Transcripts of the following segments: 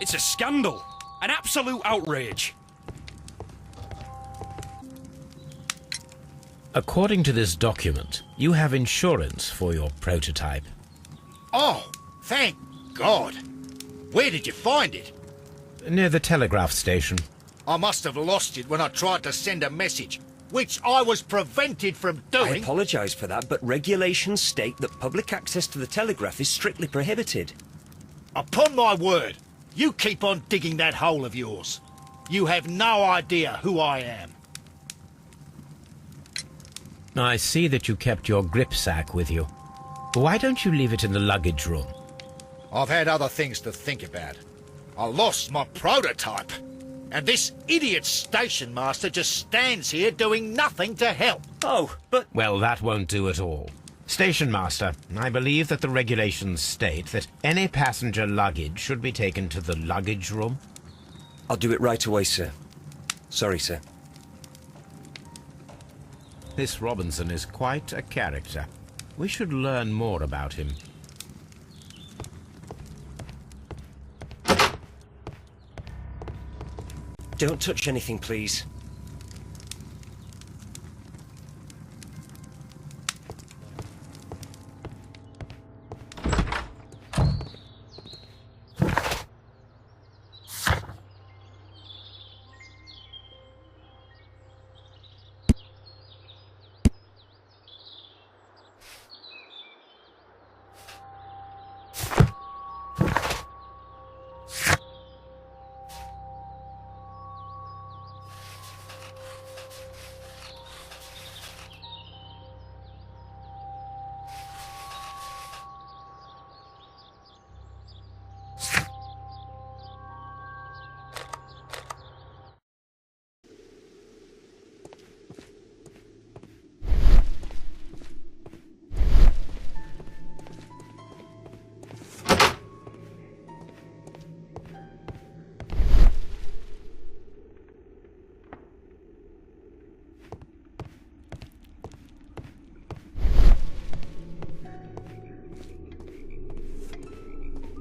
It's a scandal. An absolute outrage. According to this document, you have insurance for your prototype. Oh, thank God. Where did you find it? Near the telegraph station. I must have lost it when I tried to send a message, which I was prevented from doing. I apologise for that, but regulations state that public access to the telegraph is strictly prohibited. Upon my word, you keep on digging that hole of yours. You have no idea who I am. I see that you kept your gripsack with you. Why don't you leave it in the luggage room? I've had other things to think about. I lost my prototype. And this idiot station master just stands here doing nothing to help. Oh, but... Well, that won't do at all. Station Master, I believe that the regulations state that any passenger luggage should be taken to the luggage room. I'll do it right away, sir. Sorry, sir. This Robinson is quite a character. We should learn more about him. Don't touch anything, please.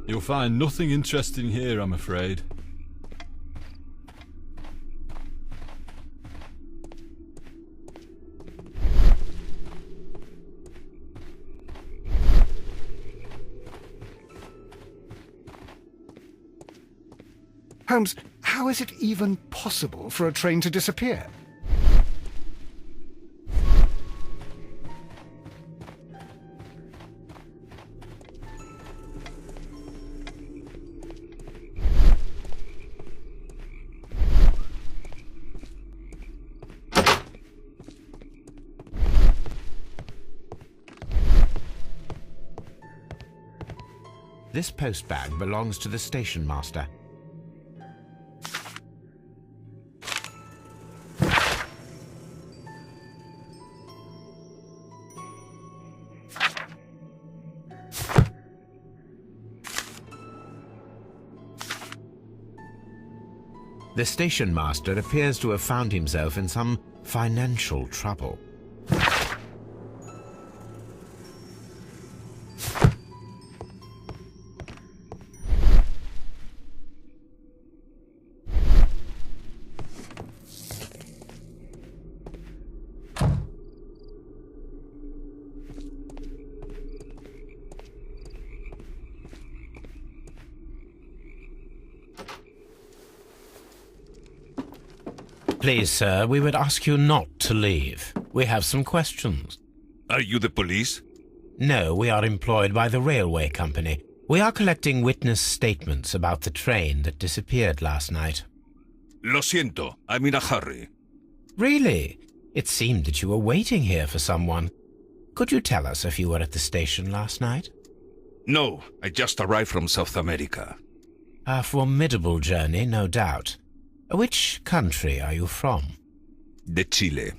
You'll find nothing interesting here, I'm afraid. Holmes, how is it even possible for a train to disappear? This postbag belongs to the station master. The station master appears to have found himself in some financial trouble. Please, sir, we would ask you not to leave. We have some questions. Are you the police? No, we are employed by the railway company. We are collecting witness statements about the train that disappeared last night. Lo siento, I'm in a hurry. Really? It seemed that you were waiting here for someone. Could you tell us if you were at the station last night? No, I just arrived from South America. A formidable journey, no doubt. Which country are you from? De Chile.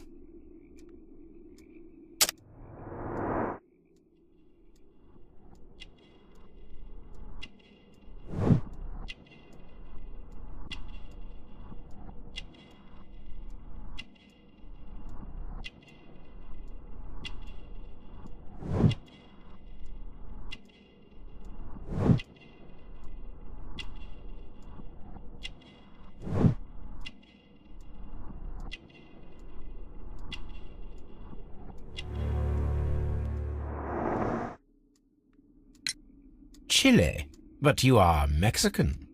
Chile? But you are Mexican.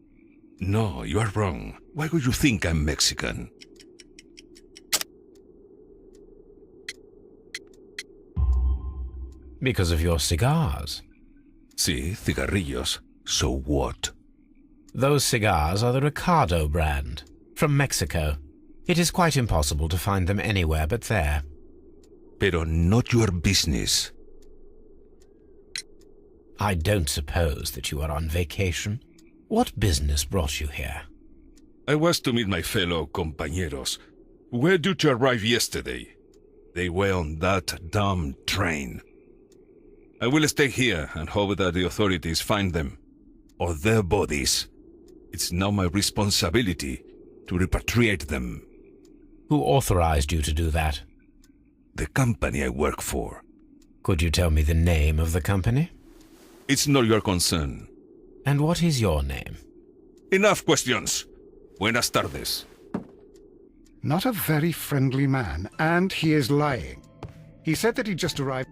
No, you are wrong. Why would you think I'm Mexican? Because of your cigars. Sí, cigarrillos. So what? Those cigars are the Ricardo brand, from Mexico. It is quite impossible to find them anywhere but there. Pero not your business. I don't suppose that you are on vacation. What business brought you here? I was to meet my fellow compañeros, who were due to arrive yesterday. They were on that damn train. I will stay here and hope that the authorities find them, or their bodies. It's now my responsibility to repatriate them. Who authorized you to do that? The company I work for. Could you tell me the name of the company? It's not your concern. And what is your name? Enough questions. Buenas tardes. Not a very friendly man, and he is lying. He said that he just arrived...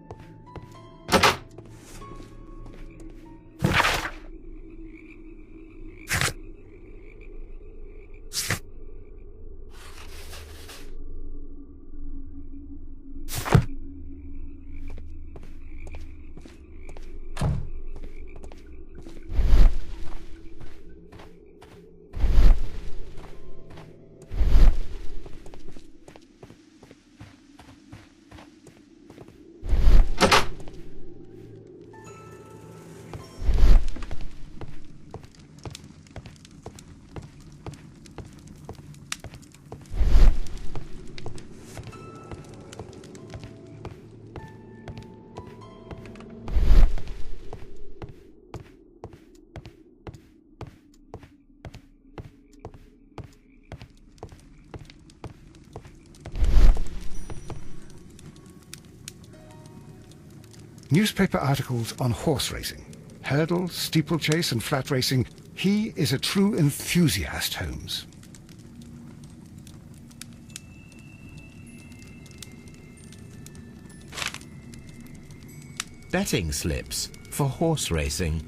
Newspaper articles on horse racing, hurdle, steeplechase and flat racing. He is a true enthusiast, Holmes. Betting slips for horse racing.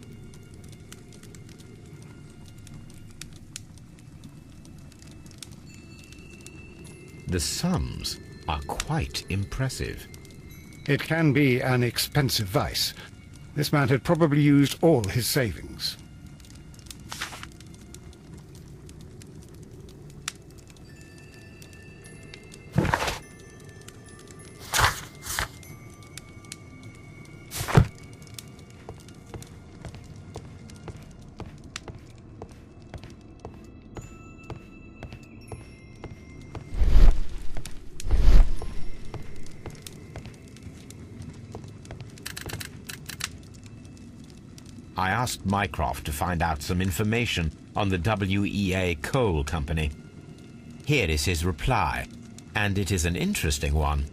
The sums are quite impressive. It can be an expensive vice. This man had probably used all his savings. I asked Mycroft to find out some information on the WEA Coal Company. Here is his reply, and it is an interesting one.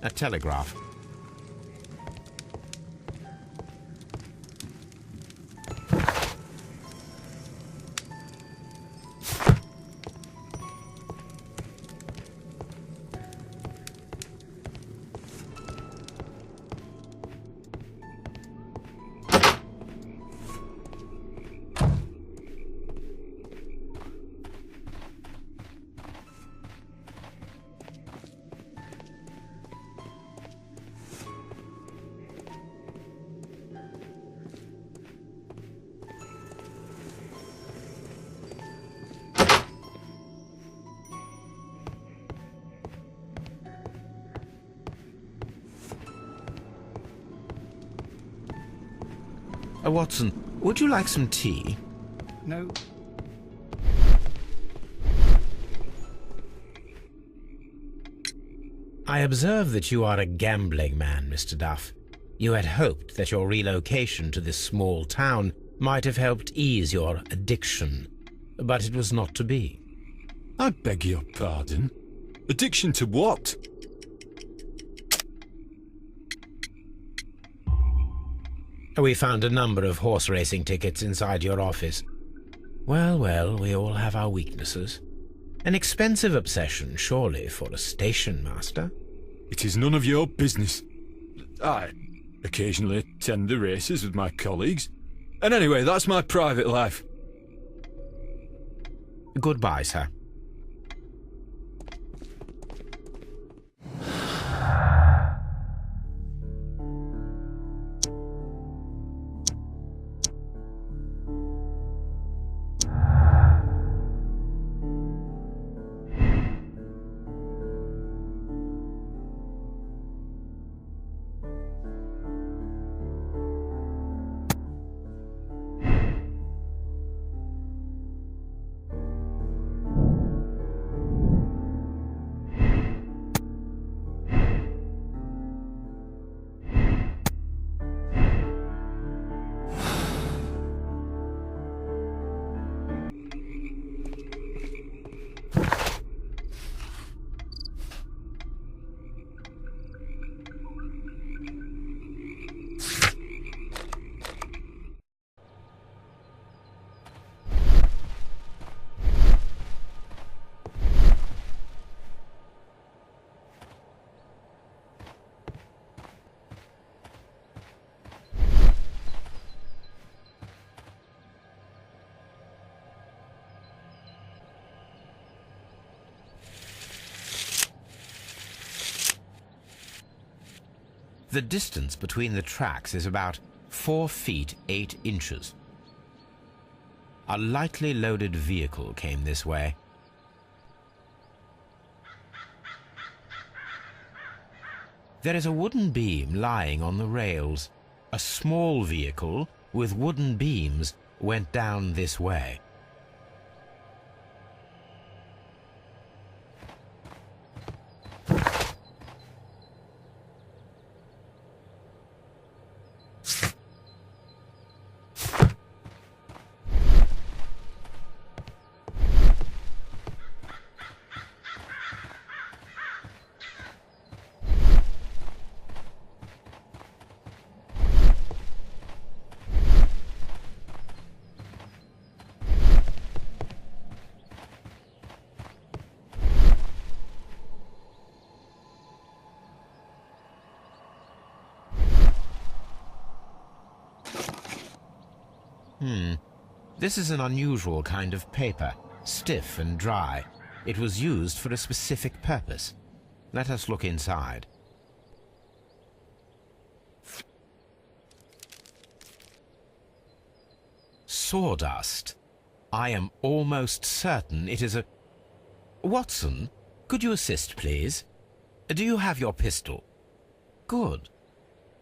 a telegraph. Watson, would you like some tea? No. I observe that you are a gambling man, Mr. Duff. You had hoped that your relocation to this small town might have helped ease your addiction, but it was not to be. I beg your pardon? Addiction to what? We found a number of horse racing tickets inside your office. Well, well, we all have our weaknesses. An expensive obsession, surely, for a station master. It is none of your business. I occasionally attend the races with my colleagues. And anyway, that's my private life. Goodbye, sir. The distance between the tracks is about 4 feet 8 inches. A lightly loaded vehicle came this way. There is a wooden beam lying on the rails. A small vehicle with wooden beams went down this way. This is an unusual kind of paper, stiff and dry. It was used for a specific purpose. Let us look inside. Sawdust. I am almost certain it is a... Watson, could you assist, please? Do you have your pistol? Good.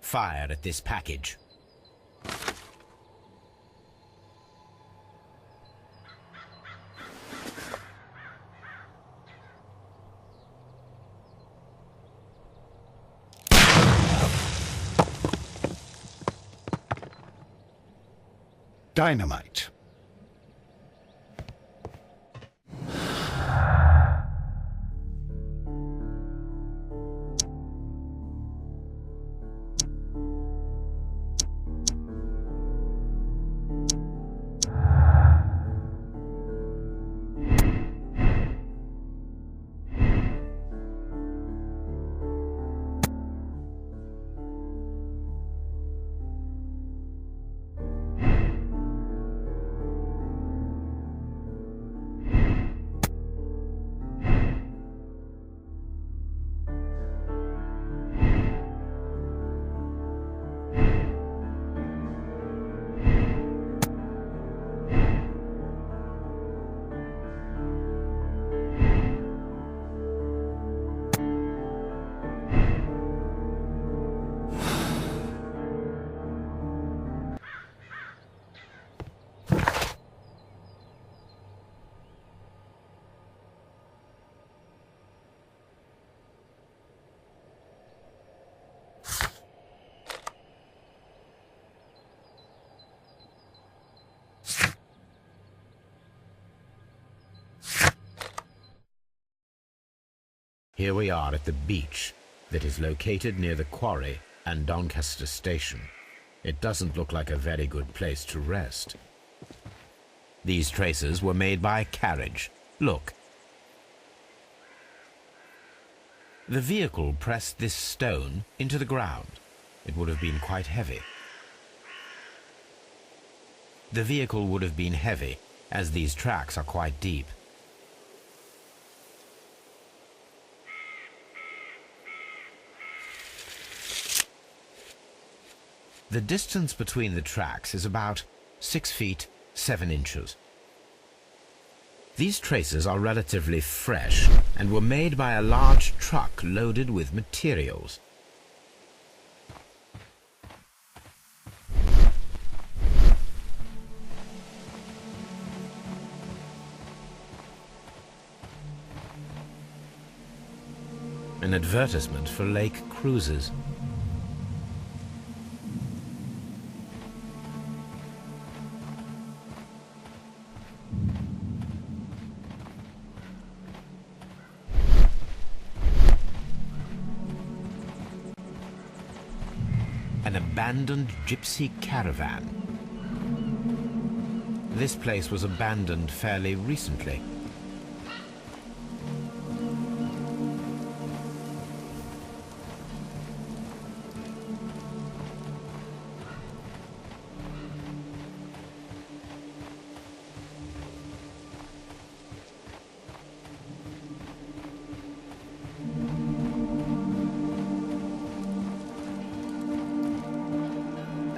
Fire at this package. Dynamite. Here we are at the beach that is located near the quarry and Doncaster station. It doesn't look like a very good place to rest. These traces were made by a carriage. Look. The vehicle pressed this stone into the ground. It would have been quite heavy. The vehicle would have been heavy, as these tracks are quite deep. The distance between the tracks is about 6 feet 7 inches. These traces are relatively fresh and were made by a large truck loaded with materials. An advertisement for lake cruises. An abandoned gypsy caravan. This place was abandoned fairly recently.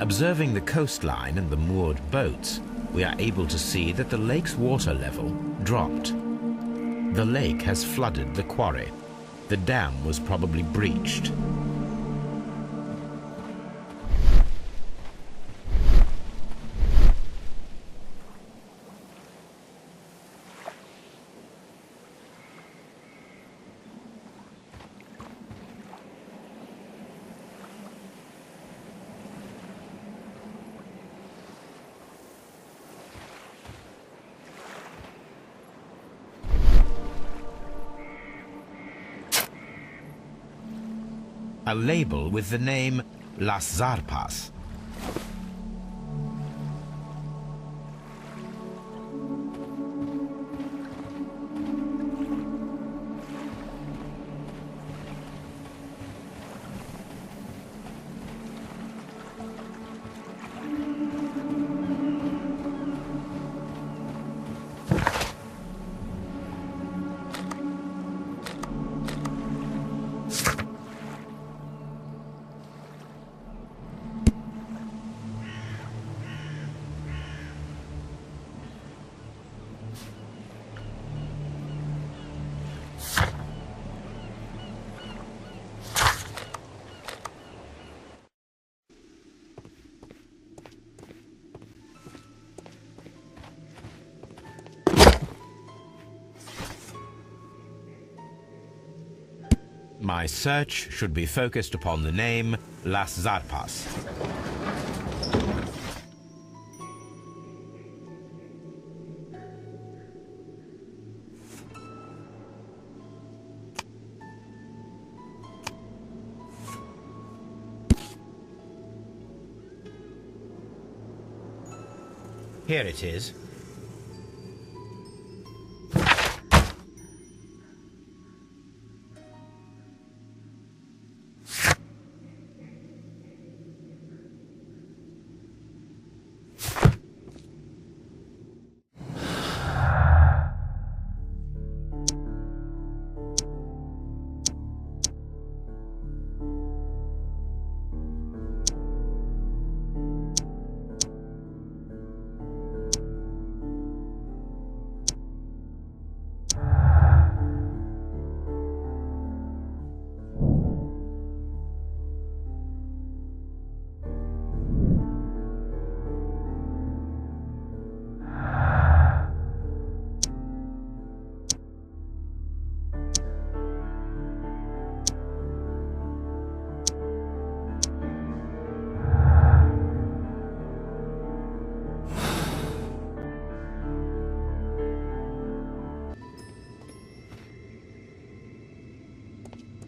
Observing the coastline and the moored boats, we are able to see that the lake's water level dropped. The lake has flooded the quarry. The dam was probably breached. A label with the name Las Zarpas. My search should be focused upon the name Las Zarpas. Here it is.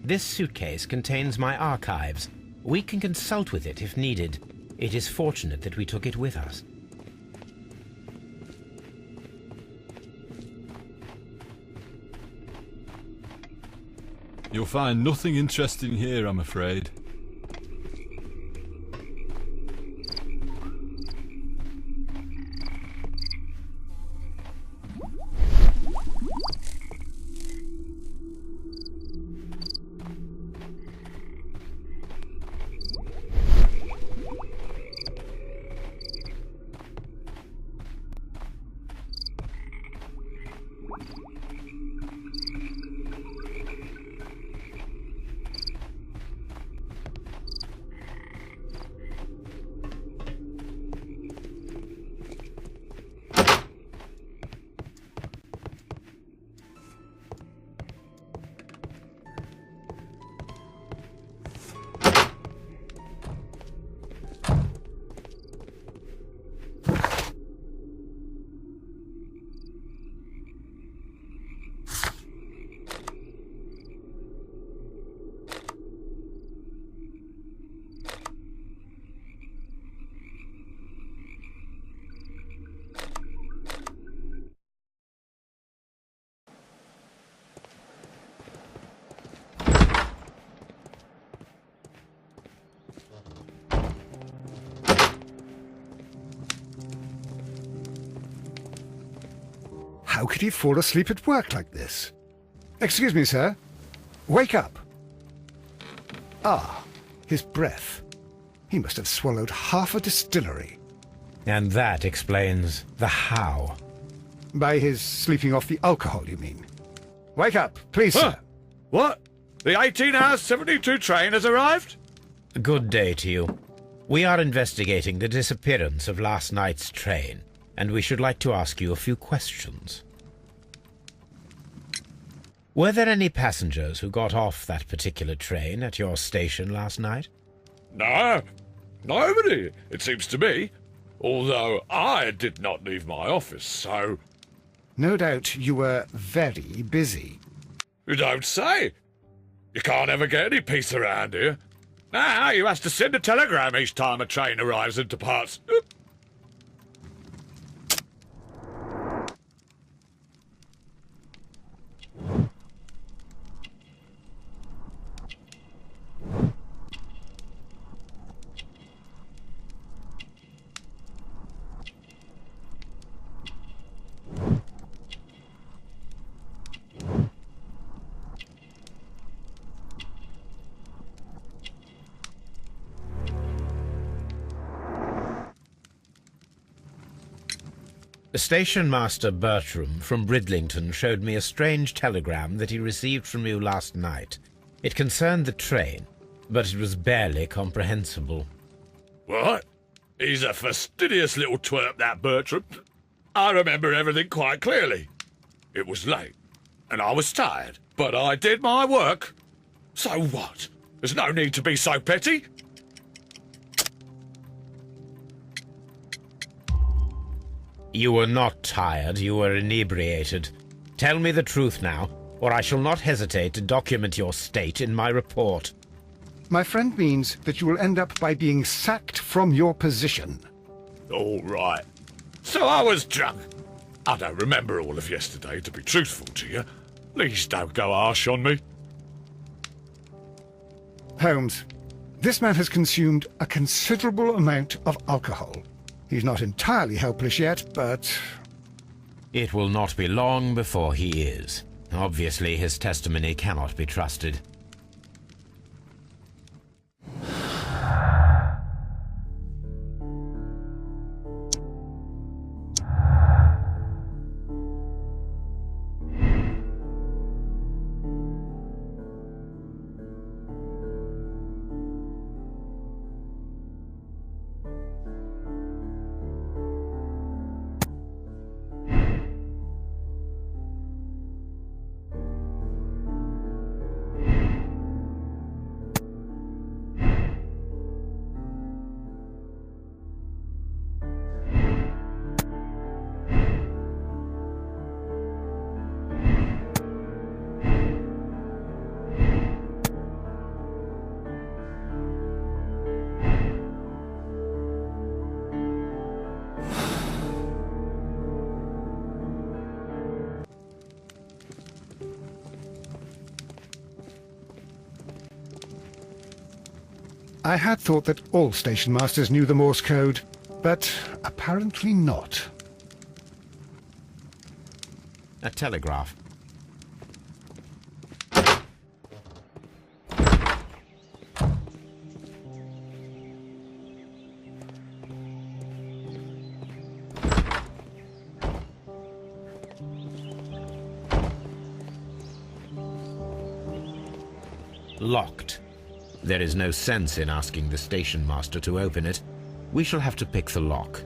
This suitcase contains my archives. We can consult with it if needed. It is fortunate that we took it with us. You'll find nothing interesting here, I'm afraid. How could he fall asleep at work like this? Excuse me, sir. Wake up. Ah, his breath. He must have swallowed half a distillery. And that explains the how. By his sleeping off the alcohol, you mean? Wake up, please, sir. What? The 18-hour 72 train has arrived? Good day to you. We are investigating the disappearance of last night's train, and we should like to ask you a few questions. Were there any passengers who got off that particular train at your station last night? No, nobody, it seems to me. Although I did not leave my office, so... No doubt you were very busy. You don't say. You can't ever get any peace around here. Now you have to send a telegram each time a train arrives and departs. Station Master Bertram from Bridlington showed me a strange telegram that he received from you last night. It concerned the train, but it was barely comprehensible. What? He's a fastidious little twerp, that Bertram. I remember everything quite clearly. It was late, and I was tired, but I did my work. So what? There's no need to be so petty. You were not tired, you were inebriated. Tell me the truth now, or I shall not hesitate to document your state in my report. My friend means that you will end up by being sacked from your position. All right. So I was drunk. I don't remember all of yesterday, to be truthful to you. Please don't go harsh on me. Holmes, this man has consumed a considerable amount of alcohol. He's not entirely helpless yet, but... It will not be long before he is. Obviously, his testimony cannot be trusted. I had thought that all station masters knew the Morse code, but apparently not. A telegraph. Locked. There is no sense in asking the station master to open it. We shall have to pick the lock.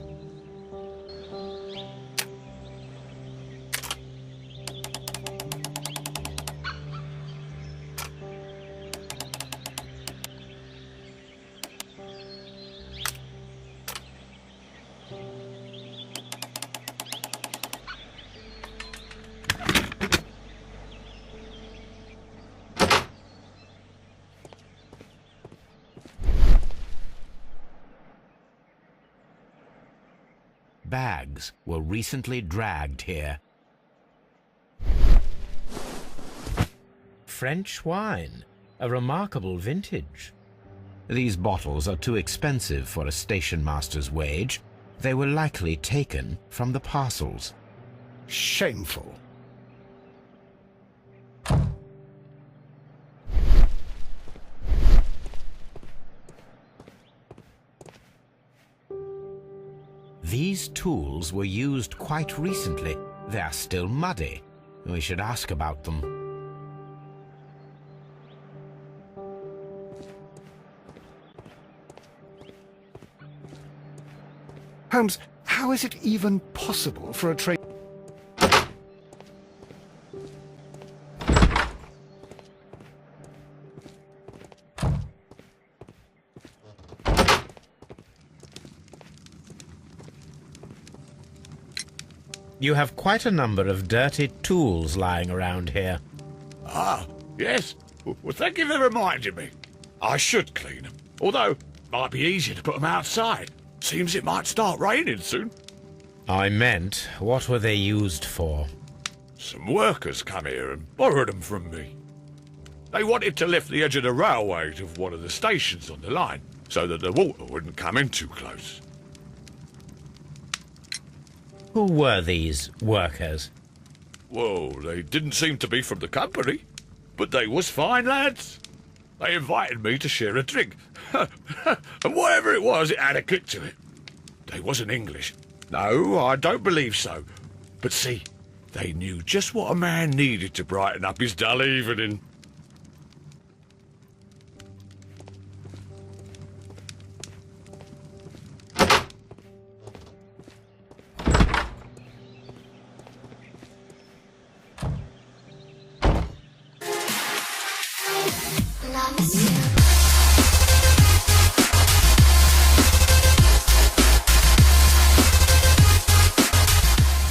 Bags were recently dragged here. French wine, a remarkable vintage. These bottles are too expensive for a station master's wage. They were likely taken from the parcels. Shameful. These tools were used quite recently. They are still muddy. We should ask about them. Holmes, how is it even possible for a train... You have quite a number of dirty tools lying around here. Ah, yes. Well, thank you for reminding me. I should clean them. Although, might be easier to put them outside. Seems it might start raining soon. I meant, what were they used for? Some workers come here and borrowed them from me. They wanted to lift the edge of the railway to one of the stations on the line, so that the water wouldn't come in too close. Who were these workers? Well, they didn't seem to be from the company, but they was fine lads. They invited me to share a drink. And whatever it was, it had a kick to it. They wasn't English. No, I don't believe so. But see, they knew just what a man needed to brighten up his dull evening. Loves you.